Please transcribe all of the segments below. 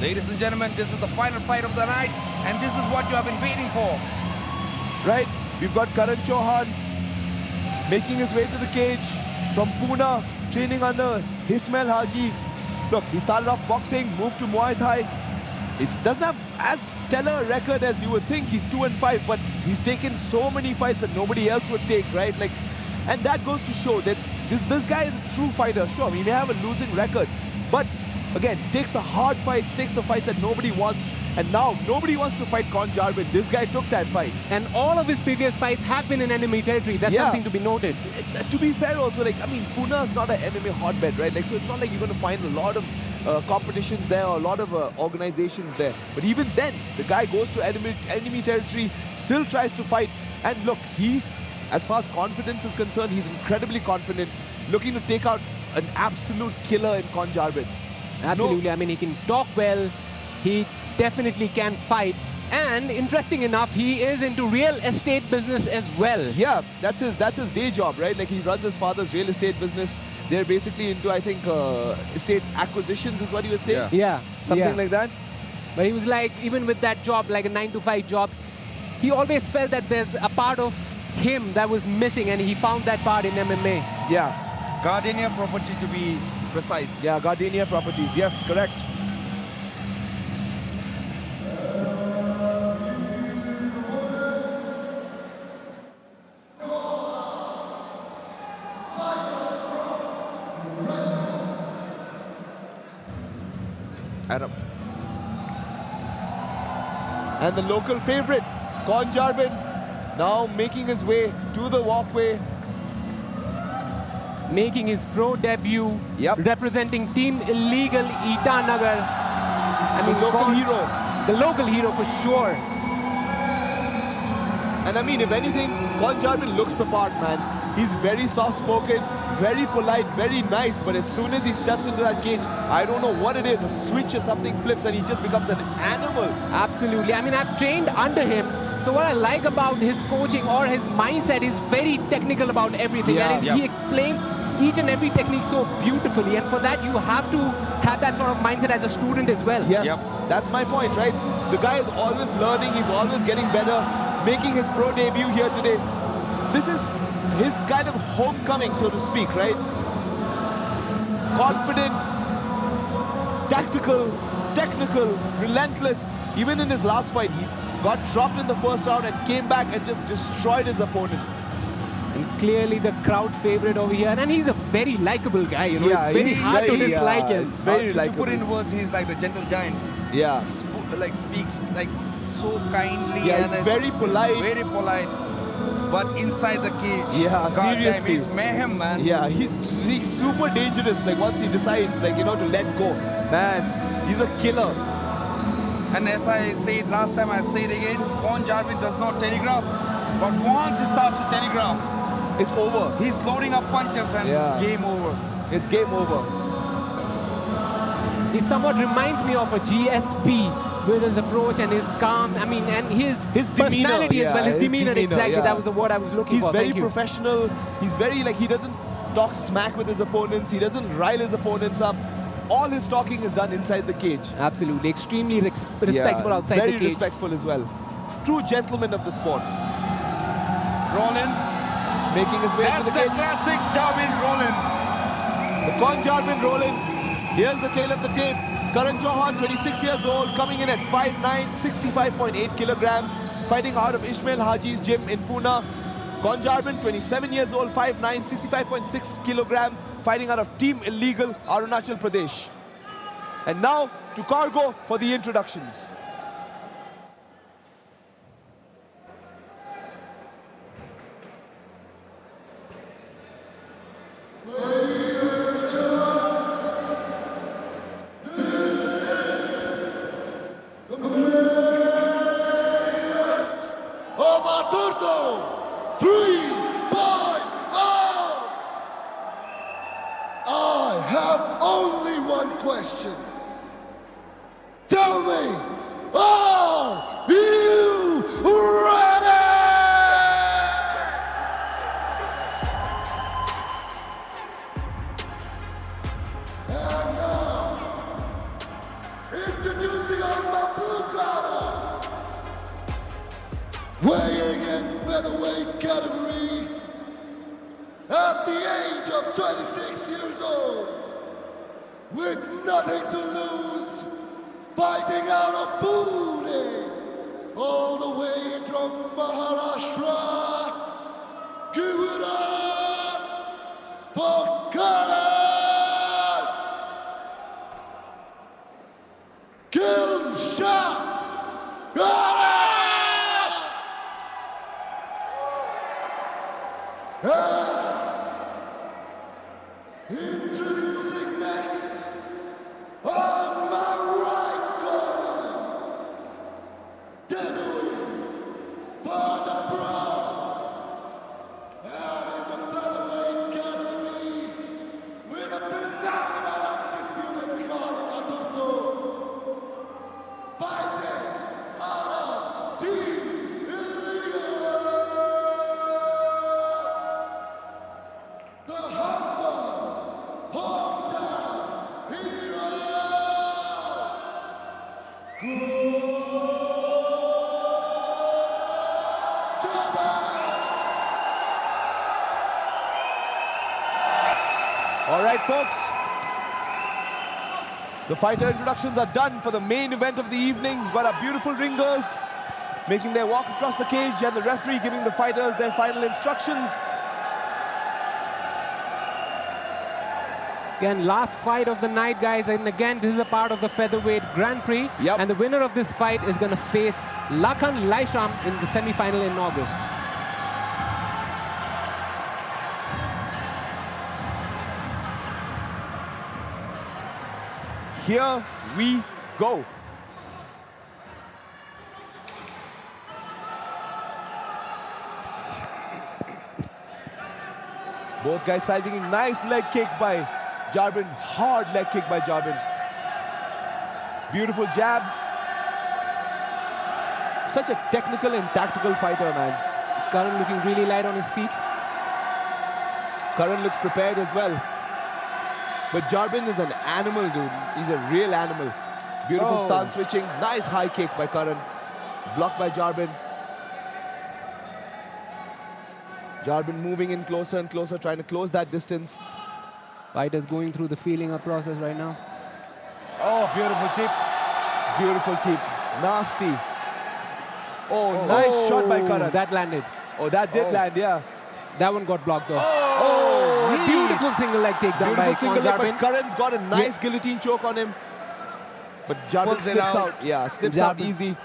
Ladies and gentlemen, this is the final fight of the night, and this is what you have been waiting for. Right, we've got Karan Chauhan making his way to the cage from Pune, training under Ismail Haji. Look, he started off boxing, moved to Muay Thai. He doesn't have as stellar a record as you would think. He's 2-5, but he's taken so many fights that nobody else would take, right? Like, and that goes to show that this guy is a true fighter. Sure, he may have a losing record, but again, takes the hard fights, takes the fights that nobody wants. And now, nobody wants to fight Con Jarbin. This guy took that fight. And all of his previous fights have been in enemy territory. That's something to be noted. To be fair also, like, I mean, Pune is not an MMA hotbed, right? Like, so it's not like you're going to find a lot of competitions there or a lot of organizations there. But even then, the guy goes to enemy territory, still tries to fight. And look, he's, as far as confidence is concerned, he's incredibly confident, looking to take out an absolute killer in Con Jarbin. Absolutely. I mean, he can talk well. He definitely can fight. And interesting enough, he is into real estate business as well. Yeah, that's his day job, right? Like, he runs his father's real estate business. They're basically into, I think, estate acquisitions is what he was saying. Yeah. Something like that. But he was like, even with that job, like a 9-to-5 job, he always felt that there's a part of him that was missing, and he found that part in MMA. Yeah. Gardenia Property, to be precise. Yeah, Gardenia Properties. Yes, correct. Adam. And the local favorite, Con Jarbin, now making his way to the walkway. Making his pro debut, representing Team Illegal Itanagar. I mean, the local hero. The local hero for sure. And I mean, if anything, Con Jarbin looks the part, man. He's very soft-spoken, very polite, very nice, but as soon as he steps into that cage, I don't know what it is, a switch or something flips and he just becomes an animal. Absolutely. I mean, I've trained under him. So what I like about his coaching or his mindset is very technical about everything. And he explains each and every technique so beautifully. And for that, you have to have that sort of mindset as a student as well. Yes, that's my point, right? The guy is always learning, he's always getting better, making his pro debut here today. This is his kind of homecoming, so to speak, right? Confident, tactical, technical, relentless. Even in his last fight, he got dropped in the first round and came back and just destroyed his opponent. And clearly the crowd favorite over here. And he's a very likable guy, you know. It's very hard to dislike him. Very likable. To put in words, he's like the gentle giant. Yeah. Like, speaks like so kindly. Yeah, and he's very polite. Very polite. But inside the cage, yeah, seriously, he's mayhem, man. Yeah, he's super dangerous. Like, once he decides, like, you know, to let go, man, he's a killer. And as I said last time, I say it again, Con Jarbin does not telegraph. But once he starts to telegraph, it's over. He's loading up punches and it's game over. It's game over. He somewhat reminds me of a GSP with his approach and his calm, I mean, and his personality demeanor, as well, his demeanor, exactly, that was the word I was looking for. He's very professional, he's very, like, he doesn't talk smack with his opponents, he doesn't rile his opponents up. All his talking is done inside the cage. Absolutely, extremely respectful outside the cage. Very respectful as well. True gentleman of the sport. Rollin. Making his way to the cage. That's the classic Jarbin Rollin. The Con Jarbin Rollin. Here's the tail of the tape. Karan Chauhan, 26 years old, coming in at 5'9", 65.8 kilograms, fighting out of Ismail Haji's gym in Pune. Con Jarbin, 27 years old, 5'9", 65.6 kilograms, fighting out of Team Illegal, Arunachal Pradesh. And now to Cargo for the introductions. Question. Tell me, are you ready? And now, introduce 26 years old, with nothing to lose, fighting out of Pune, all the way from Maharashtra. Give it up for Karan Killshot Karan! Introducing next, on my right corner, debuting for the Brown, and in the featherweight category, with a phenomenal undisputed record in Adurdo, fighting out of Team Illegal, the humble hometown hero, All right, folks. The fighter introductions are done for the main event of the evening. We've got our beautiful ring girls making their walk across the cage and the referee giving the fighters their final instructions. Again, last fight of the night, guys. And again, this is a part of the featherweight Grand Prix. Yep. And the winner of this fight is going to face Lakan Laishram in the semi-final in August. Here we go. Both guys sizing in. Nice leg kick by Jarbin. Hard leg kick by Jarbin. Beautiful jab. Such a technical and tactical fighter, man. Karan looking really light on his feet. Karan looks prepared as well. But Jarbin is an animal, dude. He's a real animal. Beautiful stance switching. Nice high kick by Karan. Blocked by Jarbin. Jarbin moving in closer and closer, trying to close that distance. Fighters going through the feeling of process right now. Oh, beautiful tip. Beautiful tip. Nasty. Oh, nice shot by Karan. That landed. Oh, that did land, yeah. That one got blocked though. Oh, A beautiful single leg takedown by beautiful single leg, Jarbin. but Karan's got a nice guillotine choke on him. But Jarbin Pulls it slips out. out. Yeah, slips out Jarbin. easy.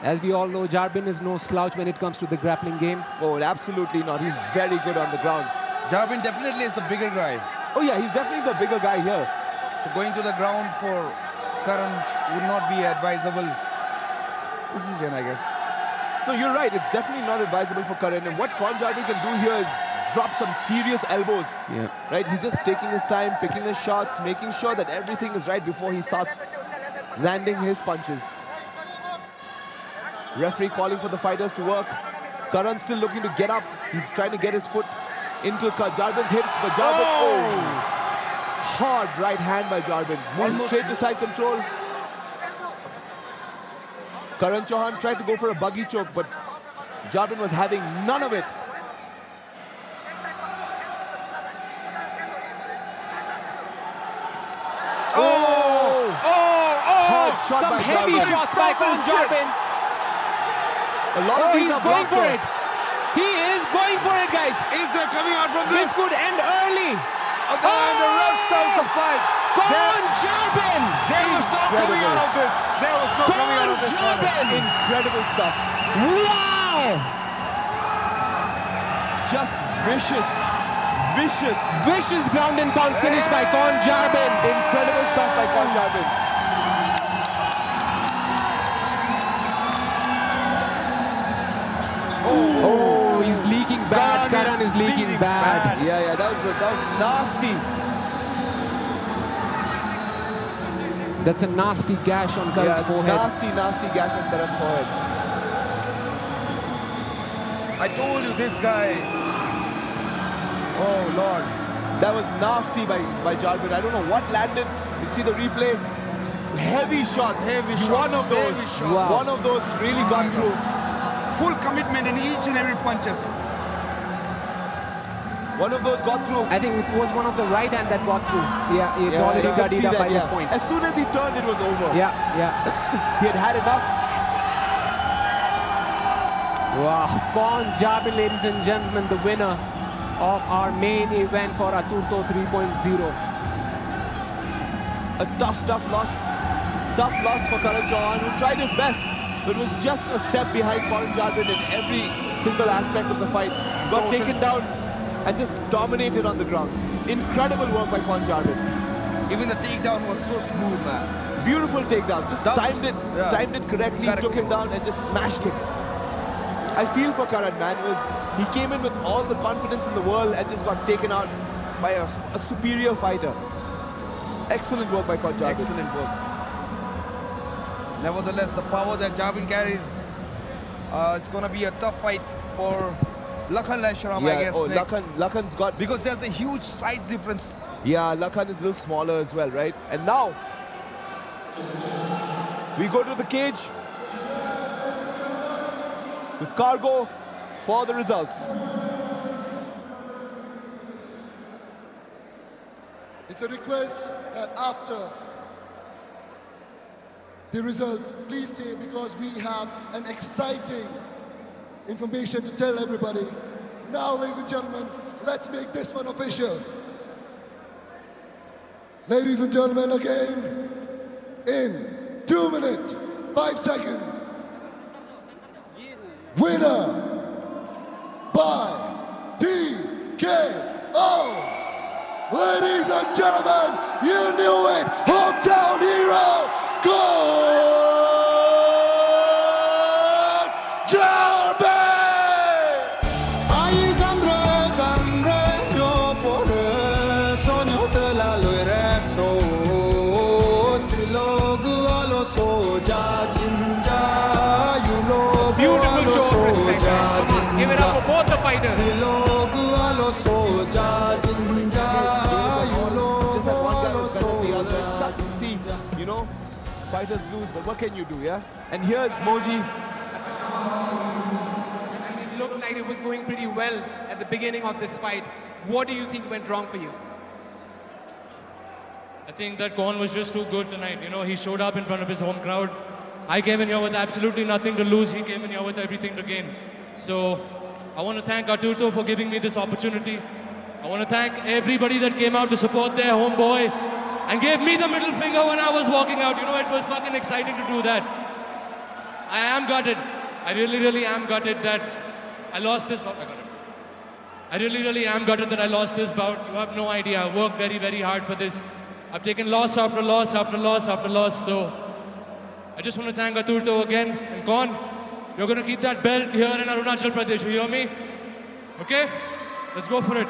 As we all know, Jarbin is no slouch when it comes to the grappling game. Oh, absolutely not. He's very good on the ground. Jarbin definitely is the bigger guy. Oh yeah, he's definitely the bigger guy here. So going to the ground for Karan would not be advisable decision, I guess. No, you're right. It's definitely not advisable for Karan. And what Jarbin can do here is drop some serious elbows. Yeah. Right? He's just taking his time, picking his shots, making sure that everything is right before he starts landing his punches. Referee calling for the fighters to work. Karan still looking to get up. He's trying to get his foot into Jarbin's hips, but Jarbin, hard right hand by Jarbin. Moves straight to side control. Karan Chauhan tried to go for a buggy choke, but Jarbin was having none of it. Hard shot Some by heavy Jarbin. shots by Jarbin. A lot of these He's are going blocked for though. it. He is going for it, guys. Is there coming out from This could end early. And the ref stops the fight. Jarbin. There was no coming out of this. There was no coming out of this. Jarbin. Incredible stuff. Wow. Just vicious. Vicious. Vicious ground and pound finish by Jarbin. Incredible stuff by Jarbin. Oh, he's leaking bad. Karan is leaking bad. Yeah, that was nasty. That's a nasty gash on Karan's forehead. Nasty gash on Karan's forehead. I told you this guy. Oh Lord, that was nasty by Jarbin. I don't know what landed. You see the replay. Heavy shots. One of those. Heavy shots. Wow. One of those really got through. Full commitment in each and every punches. One of those got through. I think it was one of the right hand that got through. Yeah, it's already you could see bloodied up that, by this point. As soon as he turned, it was over. Yeah. He had had enough. Wow, Kon Jabin, ladies and gentlemen, the winner of our main event for Aturto 3.0. A tough loss. Tough loss for Karan Chauhan, who tried his best, but was just a step behind Kon Jabin in every single aspect of the fight. Got taken down and just dominated on the ground. Incredible work by Kon Jabin. Even the takedown was so smooth, man. Beautiful takedown. Just timed it correctly, Correct. took him down and just smashed him. I feel for Karan, man. He came in with all the confidence in the world and just got taken out by a superior fighter. Excellent work by Kon Jabin. Excellent work. Nevertheless, the power that Jabin carries, it's going to be a tough fight for Lakhan Lasharam, I guess, next. Lakhan's got... Because there's a huge size difference. Yeah, Lakhan is a little smaller as well, right? And now, we go to the cage with Cargo for the results. It's a request that after the results, please stay because we have an exciting information to tell everybody. Now, ladies and gentlemen, let's make this one official. Ladies and gentlemen, again, in 2 minutes, 5 seconds, winner by TKO. Ladies and gentlemen, you knew it, hometown hero, Kon Jabin! Beautiful show of respect, guys. Come on, give it up for both the fighters. Just that one guy was better than the other. It sucks to see, you know, fighters lose, but what can you do, yeah? And here's Moji. It looked like it was going pretty well at the beginning of this fight. What do you think went wrong for you? I think that Kon was just too good tonight. You know, he showed up in front of his home crowd. I came in here with absolutely nothing to lose. He came in here with everything to gain. So I want to thank Aturto for giving me this opportunity. I want to thank everybody that came out to support their homeboy and gave me the middle finger when I was walking out. You know, it was fucking exciting to do that. I am gutted. I really am gutted that I lost this bout. I really am gutted that I lost this bout. You have no idea. I worked very hard for this. I've taken loss after loss after loss after loss. So I just want to thank Aturto again. And Kon, you're going to keep that belt here in Arunachal Pradesh. You hear me? Okay? Let's go for it.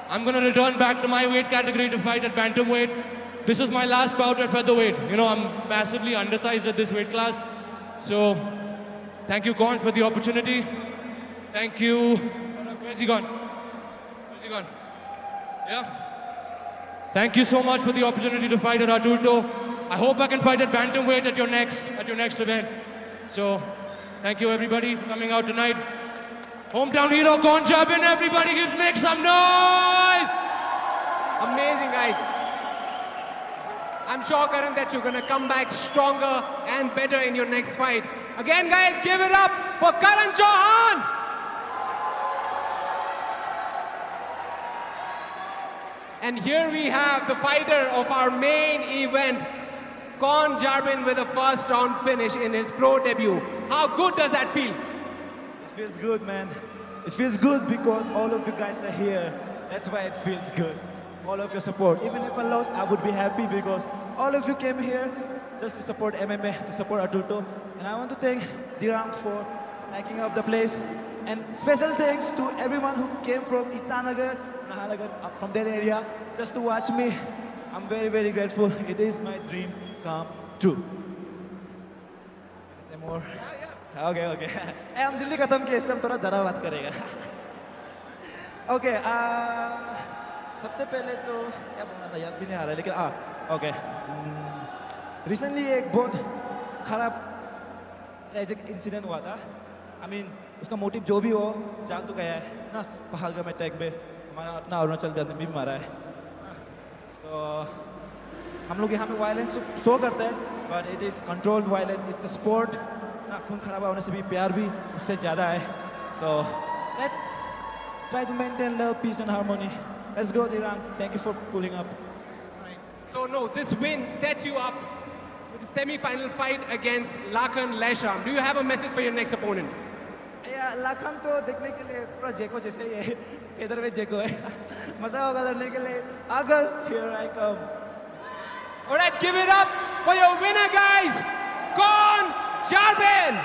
I'm going to return back to my weight category to fight at bantamweight. This is my last bout at featherweight. You know, I'm massively undersized at this weight class. So, thank you, Kon, for the opportunity. Thank you. Where's he gone? Where's he gone? Yeah? Thank you so much for the opportunity to fight at Aturto. I hope I can fight at bantamweight at your next event. So, thank you everybody for coming out tonight. Hometown hero Kon Jabin, everybody make some noise! Amazing, guys. I'm sure, Karan, that you're going to come back stronger and better in your next fight. Again, guys, give it up for Karan Chauhan! And here we have the fighter of our main event, Kon Jabin, with a first round finish in his pro debut. How good does that feel? It feels good, man. It feels good because all of you guys are here. That's why it feels good. All of your support. Even if I lost, I would be happy because all of you came here just to support MMA, to support Aturto. And I want to thank Dirang for liking up the place. And special thanks to everyone who came from Itanagar, Nahanagar, from that area, just to watch me. I'm very grateful. It is my dream come true. Say more? Okay. हम जल्दी खत्म किए इसलिए हम थोड़ा ज़रा बात करेगा. Okay, सबसे पहले तो क्या बोलना था याद भी नहीं आ रहा है लेकिन okay. Recently एक बहुत खराब tragic incident हुआ था. आई मीन उसका मोटिव जो भी हो, जान तो गया है ना, पहलगाम अटैक में हमारा अपना अरुणाचल भी मारा है। तो हम लोग यहाँ पे वायलेंस शो करते हैं, but it is controlled violence, it's a sport ना, खून खराबा होने से भी प्यार भी उससे ज़्यादा है। तो let's try to maintain love, peace and harmony. Let's go Dirang, thank you for pulling up. So no, this win sets you up for the semi-final fight against Lakan Lesham. Do you have a message for your next opponent? या लाखन तो देखने के लिए पूरा जेको जैसे ही है, feather में जेको है। मजा होगा लड़ने के लिए। अगस्त, here I come. All right, give it up for your winner, guys, Gon Jarbin.